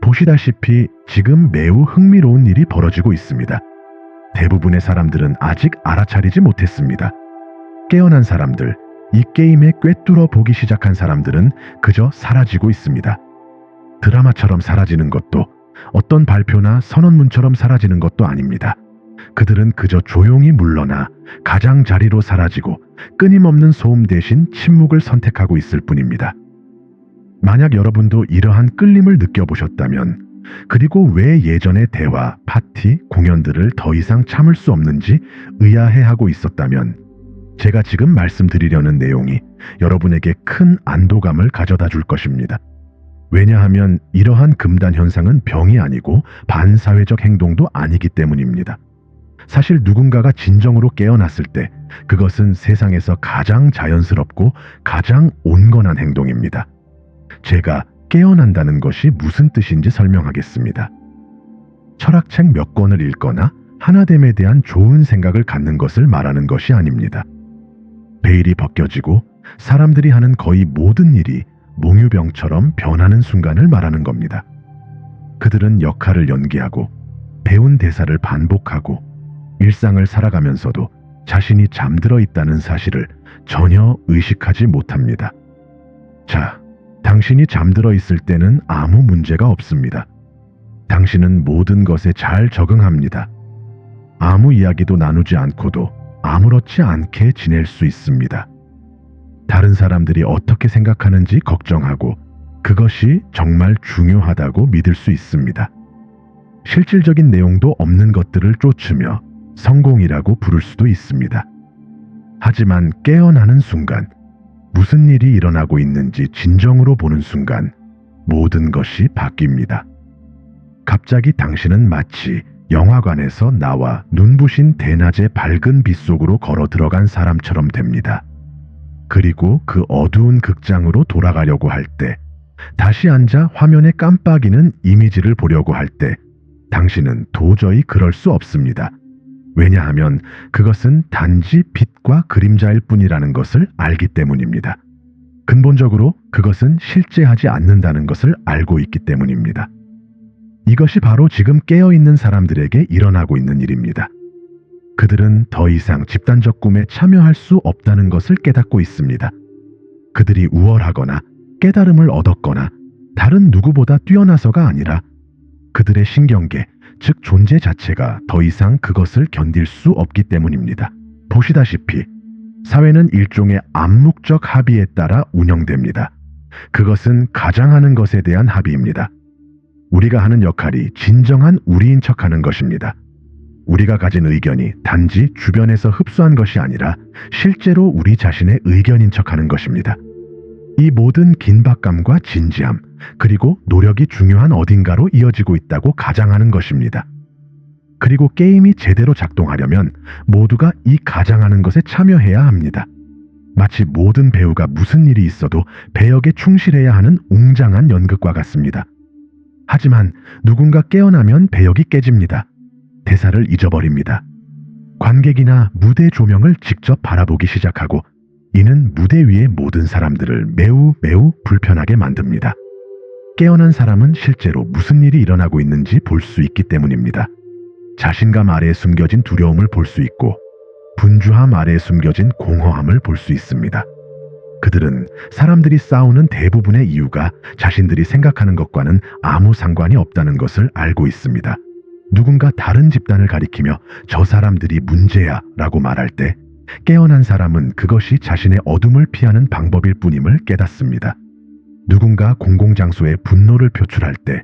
보시다시피 지금 매우 흥미로운 일이 벌어지고 있습니다. 대부분의 사람들은 아직 알아차리지 못했습니다. 깨어난 사람들, 이 게임에 꿰뚫어 보기 시작한 사람들은 그저 사라지고 있습니다. 드라마처럼 사라지는 것도 어떤 발표나 선언문처럼 사라지는 것도 아닙니다. 그들은 그저 조용히 물러나 가장자리로 사라지고 끊임없는 소음 대신 침묵을 선택하고 있을 뿐입니다. 만약 여러분도 이러한 끌림을 느껴보셨다면, 그리고 왜 예전의 대화, 파티, 공연들을 더 이상 참을 수 없는지 의아해하고 있었다면, 제가 지금 말씀드리려는 내용이 여러분에게 큰 안도감을 가져다 줄 것입니다. 왜냐하면 이러한 금단 현상은 병이 아니고 반사회적 행동도 아니기 때문입니다. 사실 누군가가 진정으로 깨어났을 때 그것은 세상에서 가장 자연스럽고 가장 온건한 행동입니다. 제가 깨어난다는 것이 무슨 뜻인지 설명하겠습니다. 철학책 몇 권을 읽거나 하나됨에 대한 좋은 생각을 갖는 것을 말하는 것이 아닙니다. 베일이 벗겨지고 사람들이 하는 거의 모든 일이 몽유병처럼 변하는 순간을 말하는 겁니다. 그들은 역할을 연기하고 배운 대사를 반복하고 일상을 살아가면서도 자신이 잠들어 있다는 사실을 전혀 의식하지 못합니다. 자, 당신이 잠들어 있을 때는 아무 문제가 없습니다. 당신은 모든 것에 잘 적응합니다. 아무 이야기도 나누지 않고도 아무렇지 않게 지낼 수 있습니다. 다른 사람들이 어떻게 생각하는지 걱정하고 그것이 정말 중요하다고 믿을 수 있습니다. 실질적인 내용도 없는 것들을 쫓으며 성공이라고 부를 수도 있습니다. 하지만 깨어나는 순간, 무슨 일이 일어나고 있는지 진정으로 보는 순간 모든 것이 바뀝니다. 갑자기 당신은 마치 영화관에서 나와 눈부신 대낮의 밝은 빛 속으로 걸어 들어간 사람처럼 됩니다. 그리고 그 어두운 극장으로 돌아가려고 할 때, 다시 앉아 화면에 깜빡이는 이미지를 보려고 할 때, 당신은 도저히 그럴 수 없습니다. 왜냐하면 그것은 단지 빛과 그림자일 뿐이라는 것을 알기 때문입니다. 근본적으로 그것은 실제하지 않는다는 것을 알고 있기 때문입니다. 이것이 바로 지금 깨어있는 사람들에게 일어나고 있는 일입니다. 그들은 더 이상 집단적 꿈에 참여할 수 없다는 것을 깨닫고 있습니다. 그들이 우월하거나 깨달음을 얻었거나 다른 누구보다 뛰어나서가 아니라 그들의 신경계, 즉 존재 자체가 더 이상 그것을 견딜 수 없기 때문입니다. 보시다시피 사회는 일종의 암묵적 합의에 따라 운영됩니다. 그것은 가장하는 것에 대한 합의입니다. 우리가 하는 역할이 진정한 우리인 척하는 것입니다. 우리가 가진 의견이 단지 주변에서 흡수한 것이 아니라 실제로 우리 자신의 의견인 척하는 것입니다. 이 모든 긴박감과 진지함, 그리고 노력이 중요한 어딘가로 이어지고 있다고 가장하는 것입니다. 그리고 게임이 제대로 작동하려면 모두가 이 가장하는 것에 참여해야 합니다. 마치 모든 배우가 무슨 일이 있어도 배역에 충실해야 하는 웅장한 연극과 같습니다. 하지만 누군가 깨어나면 배역이 깨집니다. 대사를 잊어버립니다. 관객이나 무대 조명을 직접 바라보기 시작하고 이는 무대 위의 모든 사람들을 매우 불편하게 만듭니다. 깨어난 사람은 실제로 무슨 일이 일어나고 있는지 볼 수 있기 때문입니다. 자신감 아래에 숨겨진 두려움을 볼 수 있고 분주함 아래에 숨겨진 공허함을 볼 수 있습니다. 그들은 사람들이 싸우는 대부분의 이유가 자신들이 생각하는 것과는 아무 상관이 없다는 것을 알고 있습니다. 누군가 다른 집단을 가리키며 저 사람들이 문제야 라고 말할 때 깨어난 사람은 그것이 자신의 어둠을 피하는 방법일 뿐임을 깨닫습니다. 누군가 공공장소에 분노를 표출할 때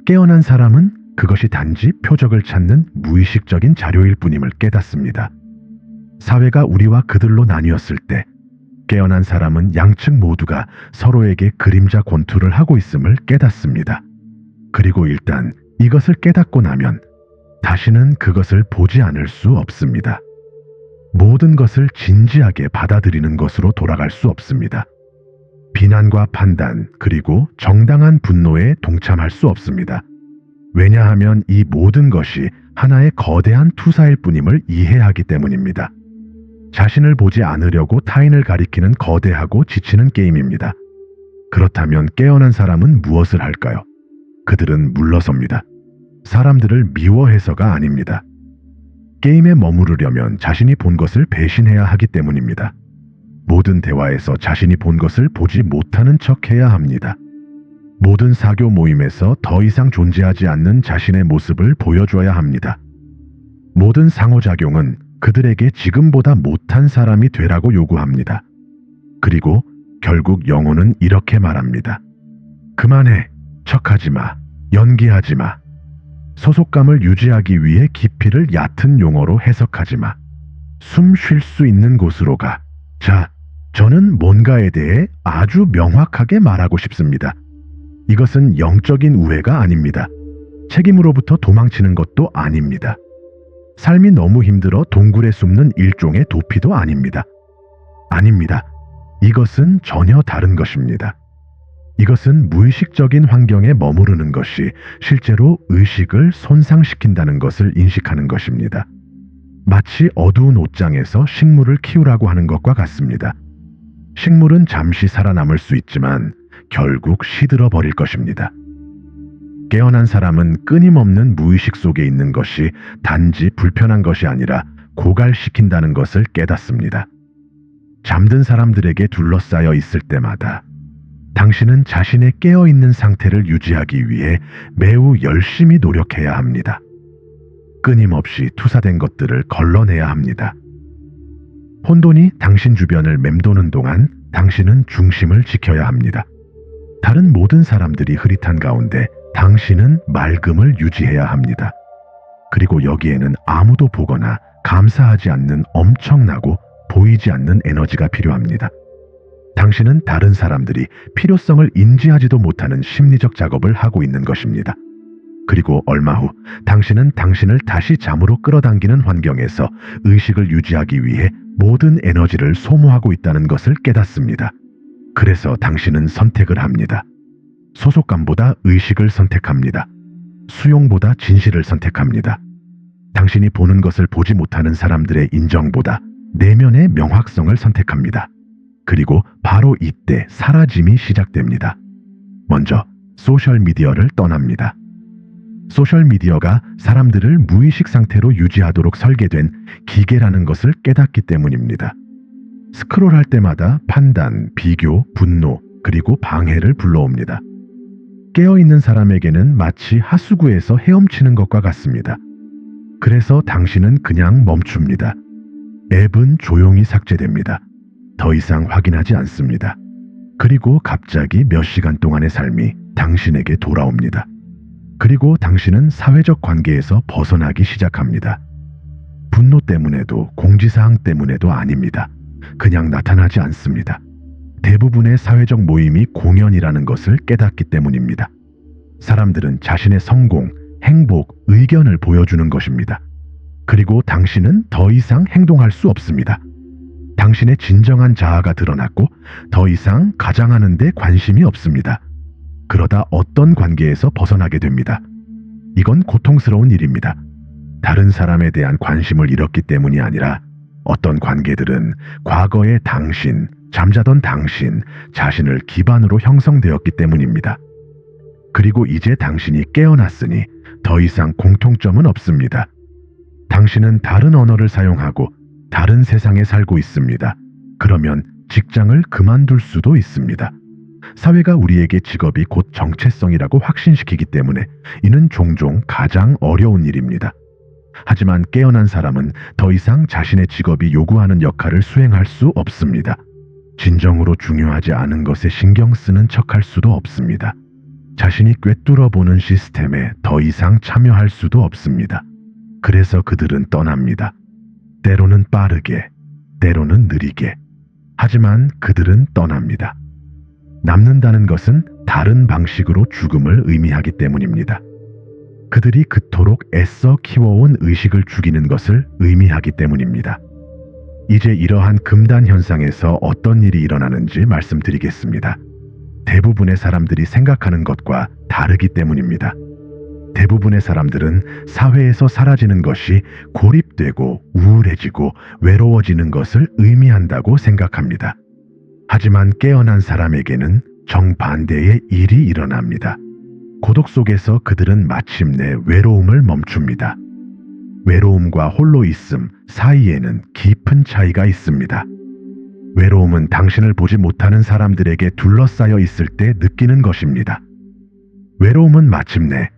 깨어난 사람은 그것이 단지 표적을 찾는 무의식적인 자료일 뿐임을 깨닫습니다. 사회가 우리와 그들로 나뉘었을 때 깨어난 사람은 양측 모두가 서로에게 그림자 권투를 하고 있음을 깨닫습니다. 그리고 일단 이것을 깨닫고 나면 다시는 그것을 보지 않을 수 없습니다. 모든 것을 진지하게 받아들이는 것으로 돌아갈 수 없습니다. 비난과 판단, 그리고 정당한 분노에 동참할 수 없습니다. 왜냐하면 이 모든 것이 하나의 거대한 투사일 뿐임을 이해하기 때문입니다. 자신을 보지 않으려고 타인을 가리키는 거대하고 지치는 게임입니다. 그렇다면 깨어난 사람은 무엇을 할까요? 그들은 물러섭니다. 사람들을 미워해서가 아닙니다. 게임에 머무르려면 자신이 본 것을 배신해야 하기 때문입니다. 모든 대화에서 자신이 본 것을 보지 못하는 척해야 합니다. 모든 사교 모임에서 더 이상 존재하지 않는 자신의 모습을 보여줘야 합니다. 모든 상호작용은 그들에게 지금보다 못한 사람이 되라고 요구합니다. 그리고 결국 영혼은 이렇게 말합니다. 그만해. 척하지 마. 연기하지 마. 소속감을 유지하기 위해 깊이를 얕은 용어로 해석하지 마. 숨 쉴 수 있는 곳으로 가. 자, 저는 뭔가에 대해 아주 명확하게 말하고 싶습니다. 이것은 영적인 우회가 아닙니다. 책임으로부터 도망치는 것도 아닙니다. 삶이 너무 힘들어 동굴에 숨는 일종의 도피도 아닙니다. 아닙니다. 이것은 전혀 다른 것입니다. 이것은 무의식적인 환경에 머무르는 것이 실제로 의식을 손상시킨다는 것을 인식하는 것입니다. 마치 어두운 옷장에서 식물을 키우라고 하는 것과 같습니다. 식물은 잠시 살아남을 수 있지만 결국 시들어 버릴 것입니다. 깨어난 사람은 끊임없는 무의식 속에 있는 것이 단지 불편한 것이 아니라 고갈시킨다는 것을 깨닫습니다. 잠든 사람들에게 둘러싸여 있을 때마다 당신은 자신의 깨어있는 상태를 유지하기 위해 매우 열심히 노력해야 합니다. 끊임없이 투사된 것들을 걸러내야 합니다. 혼돈이 당신 주변을 맴도는 동안 당신은 중심을 지켜야 합니다. 다른 모든 사람들이 흐릿한 가운데 당신은 맑음을 유지해야 합니다. 그리고 여기에는 아무도 보거나 감사하지 않는 엄청나고 보이지 않는 에너지가 필요합니다. 당신은 다른 사람들이 필요성을 인지하지도 못하는 심리적 작업을 하고 있는 것입니다. 그리고 얼마 후 당신은 당신을 다시 잠으로 끌어당기는 환경에서 의식을 유지하기 위해 모든 에너지를 소모하고 있다는 것을 깨닫습니다. 그래서 당신은 선택을 합니다. 소속감보다 의식을 선택합니다. 수용보다 진실을 선택합니다. 당신이 보는 것을 보지 못하는 사람들의 인정보다 내면의 명확성을 선택합니다. 그리고 바로 이때 사라짐이 시작됩니다. 먼저 소셜미디어를 떠납니다. 소셜미디어가 사람들을 무의식 상태로 유지하도록 설계된 기계라는 것을 깨닫기 때문입니다. 스크롤할 때마다 판단, 비교, 분노, 그리고 방해를 불러옵니다. 깨어있는 사람에게는 마치 하수구에서 헤엄치는 것과 같습니다. 그래서 당신은 그냥 멈춥니다. 앱은 조용히 삭제됩니다. 더 이상 확인하지 않습니다. 그리고 갑자기 몇 시간 동안의 삶이 당신에게 돌아옵니다. 그리고 당신은 사회적 관계에서 벗어나기 시작합니다. 분노 때문에도 공지사항 때문에도 아닙니다. 그냥 나타나지 않습니다. 대부분의 사회적 모임이 공연이라는 것을 깨닫기 때문입니다. 사람들은 자신의 성공, 행복, 의견을 보여주는 것입니다. 그리고 당신은 더 이상 행동할 수 없습니다. 당신의 진정한 자아가 드러났고 더 이상 가장하는 데 관심이 없습니다. 그러다 어떤 관계에서 벗어나게 됩니다. 이건 고통스러운 일입니다. 다른 사람에 대한 관심을 잃었기 때문이 아니라 어떤 관계들은 과거의 당신, 잠자던 당신, 자신을 기반으로 형성되었기 때문입니다. 그리고 이제 당신이 깨어났으니 더 이상 공통점은 없습니다. 당신은 다른 언어를 사용하고 다른 세상에 살고 있습니다. 그러면 직장을 그만둘 수도 있습니다. 사회가 우리에게 직업이 곧 정체성이라고 확신시키기 때문에 이는 종종 가장 어려운 일입니다. 하지만 깨어난 사람은 더 이상 자신의 직업이 요구하는 역할을 수행할 수 없습니다. 진정으로 중요하지 않은 것에 신경 쓰는 척할 수도 없습니다. 자신이 꿰뚫어 보는 시스템에 더 이상 참여할 수도 없습니다. 그래서 그들은 떠납니다. 때로는 빠르게, 때로는 느리게. 하지만 그들은 떠납니다. 남는다는 것은 다른 방식으로 죽음을 의미하기 때문입니다. 그들이 그토록 애써 키워온 의식을 죽이는 것을 의미하기 때문입니다. 이제 이러한 금단 현상에서 어떤 일이 일어나는지 말씀드리겠습니다. 대부분의 사람들이 생각하는 것과 다르기 때문입니다. 대부분의 사람들은 사회에서 사라지는 것이 고립되고 우울해지고 외로워지는 것을 의미한다고 생각합니다. 하지만 깨어난 사람에게는 정반대의 일이 일어납니다. 고독 속에서 그들은 마침내 외로움을 멈춥니다. 외로움과 홀로 있음 사이에는 깊은 차이가 있습니다. 외로움은 당신을 보지 못하는 사람들에게 둘러싸여 있을 때 느끼는 것입니다. 외로움은 마침내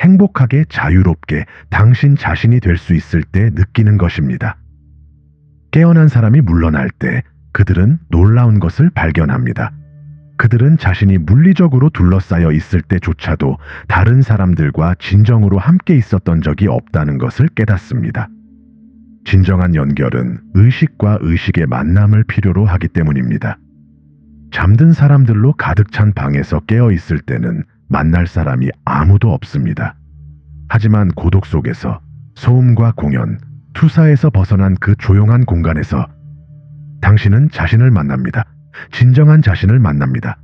행복하게 자유롭게 당신 자신이 될 수 있을 때 느끼는 것입니다. 깨어난 사람이 물러날 때 그들은 놀라운 것을 발견합니다. 그들은 자신이 물리적으로 둘러싸여 있을 때조차도 다른 사람들과 진정으로 함께 있었던 적이 없다는 것을 깨닫습니다. 진정한 연결은 의식과 의식의 만남을 필요로 하기 때문입니다. 잠든 사람들로 가득 찬 방에서 깨어 있을 때는 만날 사람이 아무도 없습니다. 하지만 고독 속에서 소음과 공연, 투사에서 벗어난 그 조용한 공간에서 당신은 자신을 만납니다. 진정한 자신을 만납니다.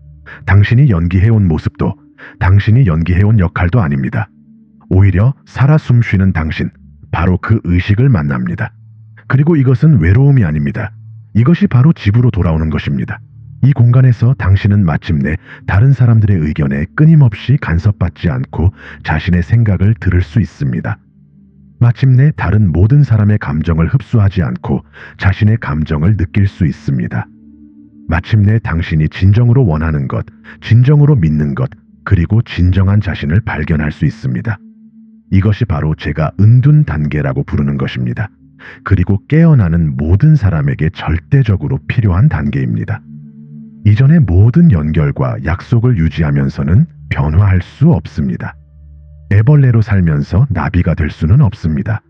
당신이 연기해온 모습도 당신이 연기해온 역할도 아닙니다. 오히려 살아 숨쉬는 당신, 바로 그 의식을 만납니다. 그리고 이것은 외로움이 아닙니다. 이것이 바로 집으로 돌아오는 것입니다. 이 공간에서 당신은 마침내 다른 사람들의 의견에 끊임없이 간섭받지 않고 자신의 생각을 들을 수 있습니다. 마침내 다른 모든 사람의 감정을 흡수하지 않고 자신의 감정을 느낄 수 있습니다. 마침내 당신이 진정으로 원하는 것, 진정으로 믿는 것, 그리고 진정한 자신을 발견할 수 있습니다. 이것이 바로 제가 은둔 단계라고 부르는 것입니다. 그리고 깨어나는 모든 사람에게 절대적으로 필요한 단계입니다. 이전의 모든 연결과 약속을 유지하면서는 변화할 수 없습니다. 애벌레로 살면서 나비가 될 수는 없습니다.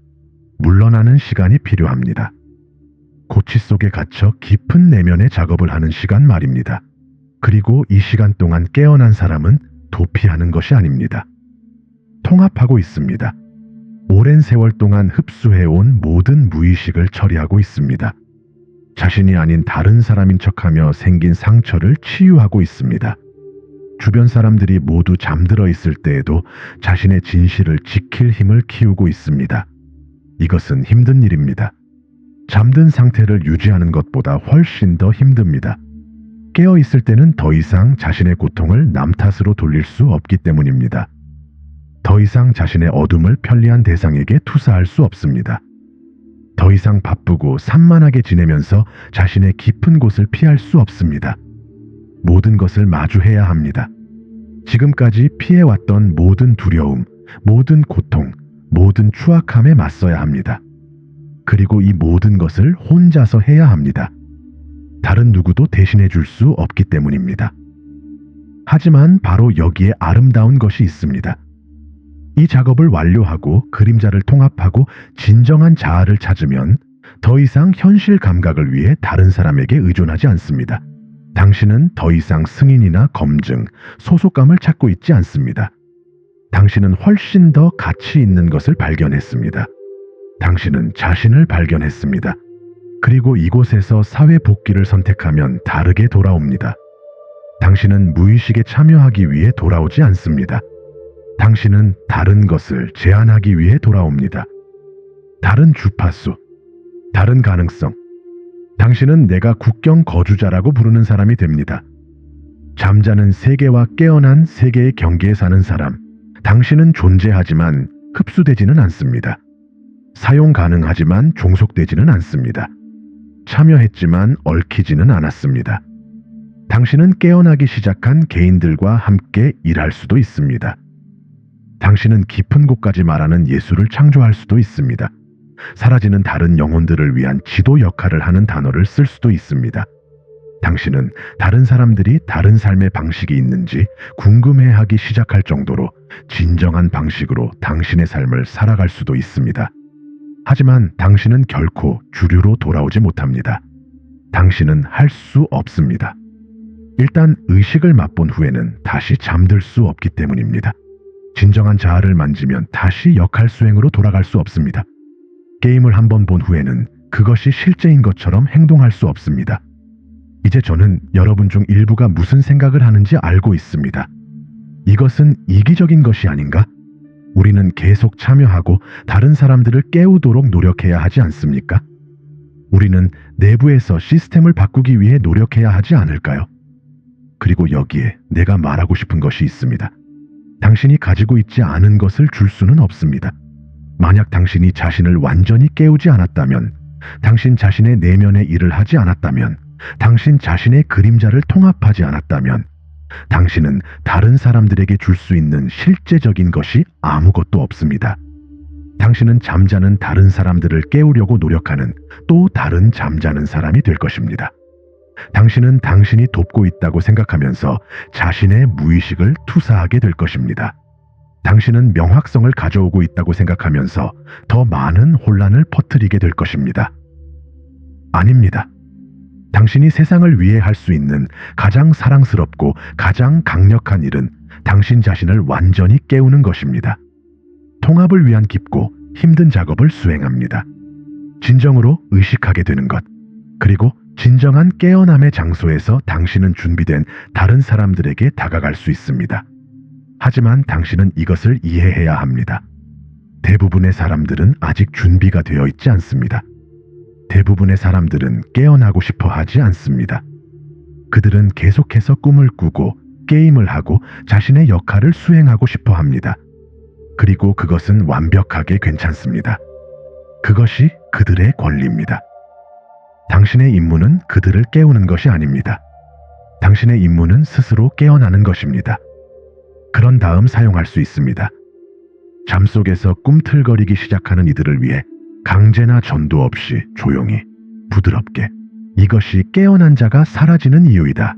물러나는 시간이 필요합니다. 고치 속에 갇혀 깊은 내면의 작업을 하는 시간 말입니다. 그리고 이 시간 동안 깨어난 사람은 도피하는 것이 아닙니다. 통합하고 있습니다. 오랜 세월 동안 흡수해온 모든 무의식을 처리하고 있습니다. 자신이 아닌 다른 사람인 척하며 생긴 상처를 치유하고 있습니다. 주변 사람들이 모두 잠들어 있을 때에도 자신의 진실을 지킬 힘을 키우고 있습니다. 이것은 힘든 일입니다. 잠든 상태를 유지하는 것보다 훨씬 더 힘듭니다. 깨어 있을 때는 더 이상 자신의 고통을 남 탓으로 돌릴 수 없기 때문입니다. 더 이상 자신의 어둠을 편리한 대상에게 투사할 수 없습니다. 더 이상 바쁘고 산만하게 지내면서 자신의 깊은 곳을 피할 수 없습니다. 모든 것을 마주해야 합니다. 지금까지 피해왔던 모든 두려움, 모든 고통, 모든 추악함에 맞서야 합니다. 그리고 이 모든 것을 혼자서 해야 합니다. 다른 누구도 대신해 줄 수 없기 때문입니다. 하지만 바로 여기에 아름다운 것이 있습니다. 이 작업을 완료하고 그림자를 통합하고 진정한 자아를 찾으면 더 이상 현실 감각을 위해 다른 사람에게 의존하지 않습니다. 당신은 더 이상 승인이나 검증, 소속감을 찾고 있지 않습니다. 당신은 훨씬 더 가치 있는 것을 발견했습니다. 당신은 자신을 발견했습니다. 그리고 이곳에서 사회 복귀를 선택하면 다르게 돌아옵니다. 당신은 무의식에 참여하기 위해 돌아오지 않습니다. 당신은 다른 것을 제안하기 위해 돌아옵니다. 다른 주파수, 다른 가능성. 당신은 내가 국경 거주자라고 부르는 사람이 됩니다. 잠자는 세계와 깨어난 세계의 경계에 사는 사람. 당신은 존재하지만 흡수되지는 않습니다. 사용 가능하지만 종속되지는 않습니다. 참여했지만 얽히지는 않았습니다. 당신은 깨어나기 시작한 개인들과 함께 일할 수도 있습니다. 당신은 깊은 곳까지 말하는 예술을 창조할 수도 있습니다. 사라지는 다른 영혼들을 위한 지도 역할을 하는 단어를 쓸 수도 있습니다. 당신은 다른 사람들이 다른 삶의 방식이 있는지 궁금해하기 시작할 정도로 진정한 방식으로 당신의 삶을 살아갈 수도 있습니다. 하지만 당신은 결코 주류로 돌아오지 못합니다. 당신은 할 수 없습니다. 일단 의식을 맛본 후에는 다시 잠들 수 없기 때문입니다. 진정한 자아를 만지면 다시 역할 수행으로 돌아갈 수 없습니다. 게임을 한번 본 후에는 그것이 실제인 것처럼 행동할 수 없습니다. 이제 저는 여러분 중 일부가 무슨 생각을 하는지 알고 있습니다. 이것은 이기적인 것이 아닌가? 우리는 계속 참여하고 다른 사람들을 깨우도록 노력해야 하지 않습니까? 우리는 내부에서 시스템을 바꾸기 위해 노력해야 하지 않을까요? 그리고 여기에 내가 말하고 싶은 것이 있습니다. 당신이 가지고 있지 않은 것을 줄 수는 없습니다. 만약 당신이 자신을 완전히 깨우지 않았다면, 당신 자신의 내면의 일을 하지 않았다면, 당신 자신의 그림자를 통합하지 않았다면, 당신은 다른 사람들에게 줄 수 있는 실제적인 것이 아무것도 없습니다. 당신은 잠자는 다른 사람들을 깨우려고 노력하는 또 다른 잠자는 사람이 될 것입니다. 당신은 당신이 돕고 있다고 생각하면서 자신의 무의식을 투사하게 될 것입니다. 당신은 명확성을 가져오고 있다고 생각하면서 더 많은 혼란을 퍼뜨리게 될 것입니다. 아닙니다. 당신이 세상을 위해 할 수 있는 가장 사랑스럽고 가장 강력한 일은 당신 자신을 완전히 깨우는 것입니다. 통합을 위한 깊고 힘든 작업을 수행합니다. 진정으로 의식하게 되는 것, 그리고 진정한 깨어남의 장소에서 당신은 준비된 다른 사람들에게 다가갈 수 있습니다. 하지만 당신은 이것을 이해해야 합니다. 대부분의 사람들은 아직 준비가 되어 있지 않습니다. 대부분의 사람들은 깨어나고 싶어 하지 않습니다. 그들은 계속해서 꿈을 꾸고 게임을 하고 자신의 역할을 수행하고 싶어 합니다. 그리고 그것은 완벽하게 괜찮습니다. 그것이 그들의 권리입니다. 당신의 임무는 그들을 깨우는 것이 아닙니다. 당신의 임무는 스스로 깨어나는 것입니다. 그런 다음 사용할 수 있습니다. 잠속에서 꿈틀거리기 시작하는 이들을 위해 강제나 전도 없이 조용히, 부드럽게, 이것이 깨어난 자가 사라지는 이유이다.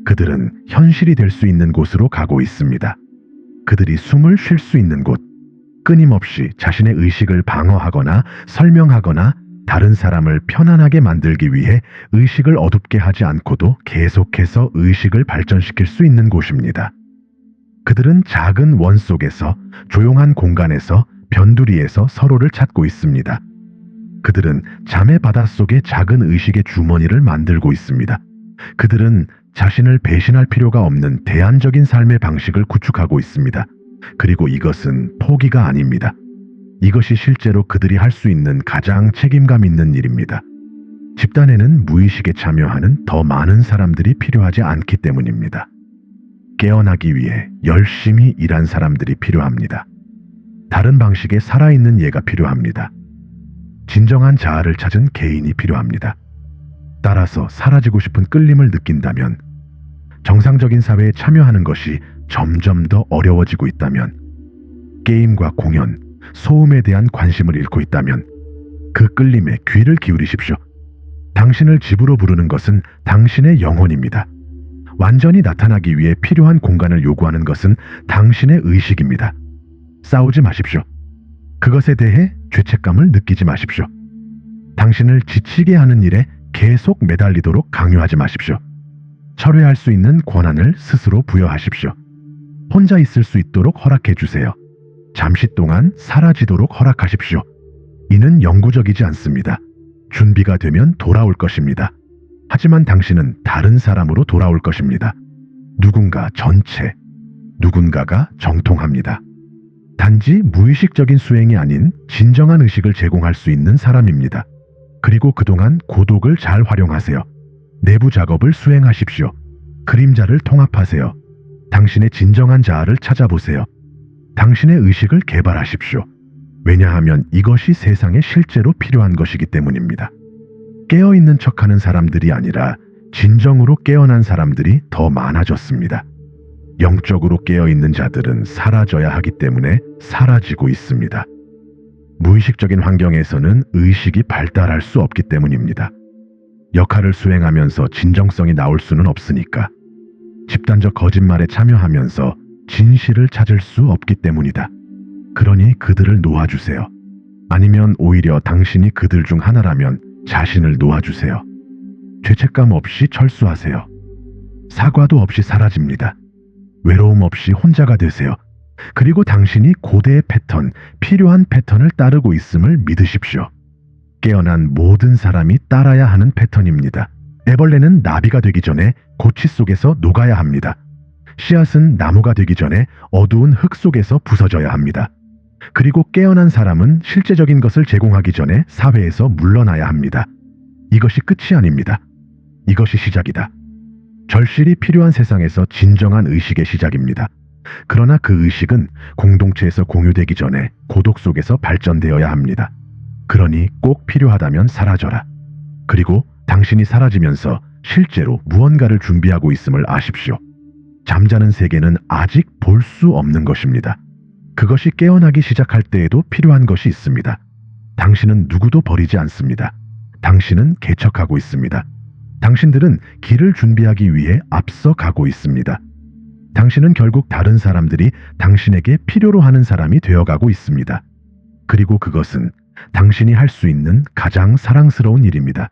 그들은 현실이 될 수 있는 곳으로 가고 있습니다. 그들이 숨을 쉴 수 있는 곳, 끊임없이 자신의 의식을 방어하거나 설명하거나 다른 사람을 편안하게 만들기 위해 의식을 어둡게 하지 않고도 계속해서 의식을 발전시킬 수 있는 곳입니다. 그들은 작은 원 속에서, 조용한 공간에서, 변두리에서 서로를 찾고 있습니다. 그들은 잠의 바닷속에 작은 의식의 주머니를 만들고 있습니다. 그들은 자신을 배신할 필요가 없는 대안적인 삶의 방식을 구축하고 있습니다. 그리고 이것은 포기가 아닙니다. 이것이 실제로 그들이 할 수 있는 가장 책임감 있는 일입니다. 집단에는 무의식에 참여하는 더 많은 사람들이 필요하지 않기 때문입니다. 깨어나기 위해 열심히 일한 사람들이 필요합니다. 다른 방식의 살아있는 예가 필요합니다. 진정한 자아를 찾은 개인이 필요합니다. 따라서 사라지고 싶은 끌림을 느낀다면, 정상적인 사회에 참여하는 것이 점점 더 어려워지고 있다면, 게임과 공연, 소음에 대한 관심을 잃고 있다면 그 끌림에 귀를 기울이십시오. 당신을 집으로 부르는 것은 당신의 영혼입니다. 완전히 나타나기 위해 필요한 공간을 요구하는 것은 당신의 의식입니다. 싸우지 마십시오. 그것에 대해 죄책감을 느끼지 마십시오. 당신을 지치게 하는 일에 계속 매달리도록 강요하지 마십시오. 철회할 수 있는 권한을 스스로 부여하십시오. 혼자 있을 수 있도록 허락해 주세요. 잠시 동안 사라지도록 허락하십시오. 이는 영구적이지 않습니다. 준비가 되면 돌아올 것입니다. 하지만 당신은 다른 사람으로 돌아올 것입니다. 누군가 전체, 누군가가 정통합니다. 단지 무의식적인 수행이 아닌 진정한 의식을 제공할 수 있는 사람입니다. 그리고 그동안 고독을 잘 활용하세요. 내부 작업을 수행하십시오. 그림자를 통합하세요. 당신의 진정한 자아를 찾아보세요. 당신의 의식을 개발하십시오. 왜냐하면 이것이 세상에 실제로 필요한 것이기 때문입니다. 깨어있는 척하는 사람들이 아니라 진정으로 깨어난 사람들이 더 많아졌습니다. 영적으로 깨어있는 자들은 사라져야 하기 때문에 사라지고 있습니다. 무의식적인 환경에서는 의식이 발달할 수 없기 때문입니다. 역할을 수행하면서 진정성이 나올 수는 없으니까. 집단적 거짓말에 참여하면서 진실을 찾을 수 없기 때문이다. 그러니 그들을 놓아주세요. 아니면 오히려 당신이 그들 중 하나라면 자신을 놓아주세요. 죄책감 없이 철수하세요. 사과도 없이 사라집니다. 외로움 없이 혼자가 되세요. 그리고 당신이 고대의 패턴, 필요한 패턴을 따르고 있음을 믿으십시오. 깨어난 모든 사람이 따라야 하는 패턴입니다. 애벌레는 나비가 되기 전에 고치 속에서 녹아야 합니다. 씨앗은 나무가 되기 전에 어두운 흙 속에서 부서져야 합니다. 그리고 깨어난 사람은 실제적인 것을 제공하기 전에 사회에서 물러나야 합니다. 이것이 끝이 아닙니다. 이것이 시작이다. 절실히 필요한 세상에서 진정한 의식의 시작입니다. 그러나 그 의식은 공동체에서 공유되기 전에 고독 속에서 발전되어야 합니다. 그러니 꼭 필요하다면 사라져라. 그리고 당신이 사라지면서 실제로 무언가를 준비하고 있음을 아십시오. 잠자는 세계는 아직 볼 수 없는 것입니다. 그것이 깨어나기 시작할 때에도 필요한 것이 있습니다. 당신은 누구도 버리지 않습니다. 당신은 개척하고 있습니다. 당신들은 길을 준비하기 위해 앞서 가고 있습니다. 당신은 결국 다른 사람들이 당신에게 필요로 하는 사람이 되어가고 있습니다. 그리고 그것은 당신이 할 수 있는 가장 사랑스러운 일입니다.